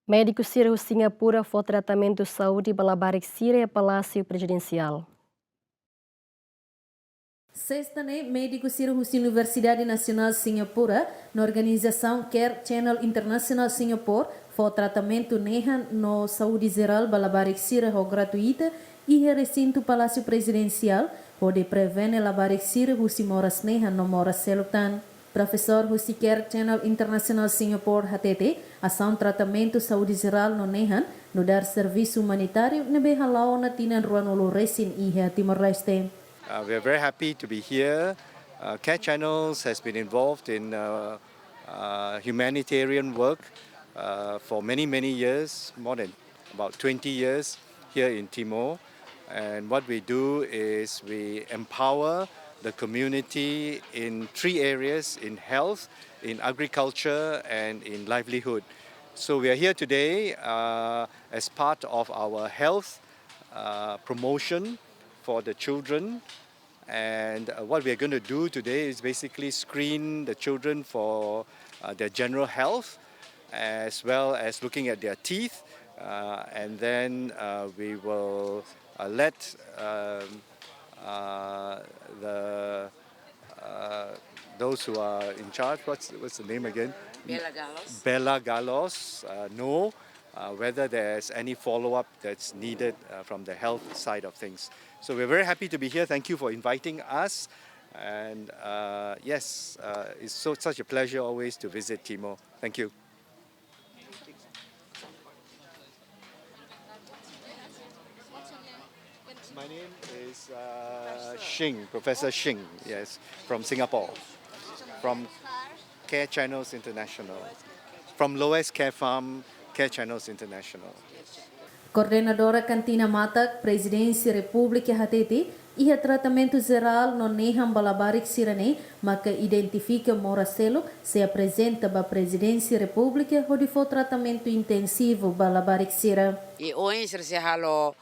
Médiku sira Singapura for tratamentu saúde labarik sira Palásiu Prezidensial. Sexta-ne, Médiku sira husi Universidade Nacional Singapura, na organização Care Channel International Singapore, for tratamento nehan no saúde geral labarik sira gratuita e recinto Palásiu Prezidensial, onde prevene labarik sira husi moras nehan no moras selutan. Professor husi Care Channel International Singapore HTT, ação tratamento saúde geral no nehan, no dar serviço humanitário, nebe halau na tinan ruanolo resin iha Timor-Leste. We are very happy to be here. Care Channels has been involved in humanitarian work for many years, more than about 20 years here in Timor. And what we do is we empower the community in 3 areas: in health, in agriculture, and in livelihood. So we are here today as part of our health promotion for the children. And what we are going to do today is basically screen the children for their general health, as well as looking at their teeth. And then we will let those who are in charge, what's the name again? Bella Galos know whether there's any follow-up that's needed from the health side of things. So we're very happy to be here. Thank you for inviting us. And yes, it's such a pleasure always to visit Timor. Thank you. My name is Shing, Professor Shing, yes, from Singapore, from Care Channels International, from Lowest Care Farm, Care Channels International. Coordenadora Cantina Matak, Presidência República HTT, e tratamento geral no nehan labarik sirane, maka identifica moracelo, se apresenta para a Presidência República, onde for tratamento intensivo labarik sira. E hoje se halo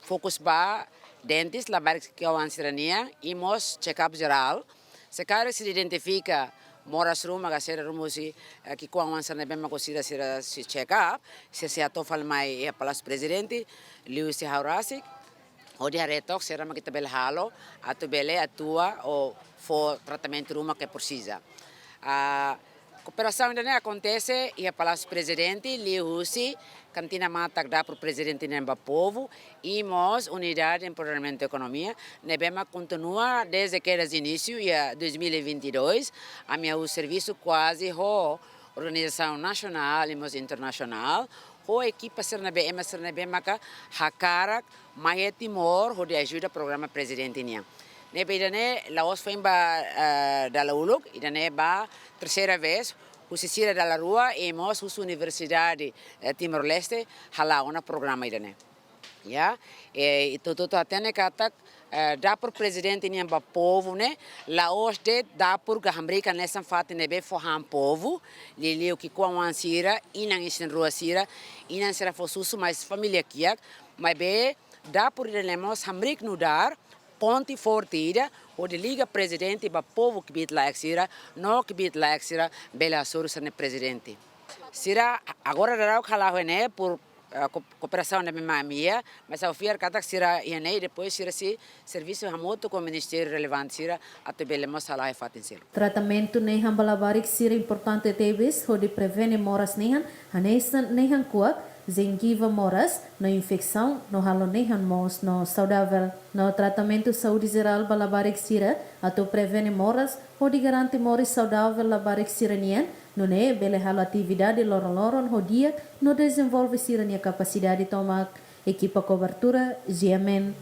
fokus ba dentist labarik kawan sirania, imos check-up geral, se cara se identifica moras rumah kasih rumusi kikuangan sana bema kosira sira si check up se ato falmai e Palásiu Presidente liu si haurasik o di haretok sira makita bel halo ato bele atua o for tratamento rumah que precisa. A cooperação ainda acontece e a Palásiu Presidente liu husi Cantina Matak dá para o presidente Nemba Povo e nós, Unidade de Empoderamento da Economia, Nebema continua desde que era início, e 2022, a meu serviço quase a organização nacional e internacional, a equipe Nebema que hakarak mais Timor, onde ajuda o programa presidente nia. Nebedane, Laos foi da Lauluk, e dane ba terceira vez. Husi sira da rua e nós husi Universidade Timor-Leste halau na programa idane. Ya, e tudo atene katak dá por presidente nem ba povo né, Laos de dá por gahambrika nessa fate nebe forram povo, lilio que com a sira inang isen rua sira, inang sira fosusu mais família kiak, mas be dá por lemos hamrik nudar ponte fortida, onde liga presidente para o povo que bit lá sira, não que bit lá sira, bela sursa ne presidente. Sira agora dará o calarro né por cooperação da minha amiga, mas ao fiar cada sira e né depois sira se serviço remoto com o ministério relevante sira até belemos salário fatin sira. Tratamento nehan labarik sira importante tebes, onde prevene moras nehan, hanesan nehan kuat. Zengiva moras, no infecção, no halonehan mos, no saudável, no tratamento saúde geral labarik sira, ato prevene moras, onde garante moras saudável labarik siranian, no ne bele halo atividade loron hodia, no desenvolve sirania capacidade tomar equipa cobertura, Yemen.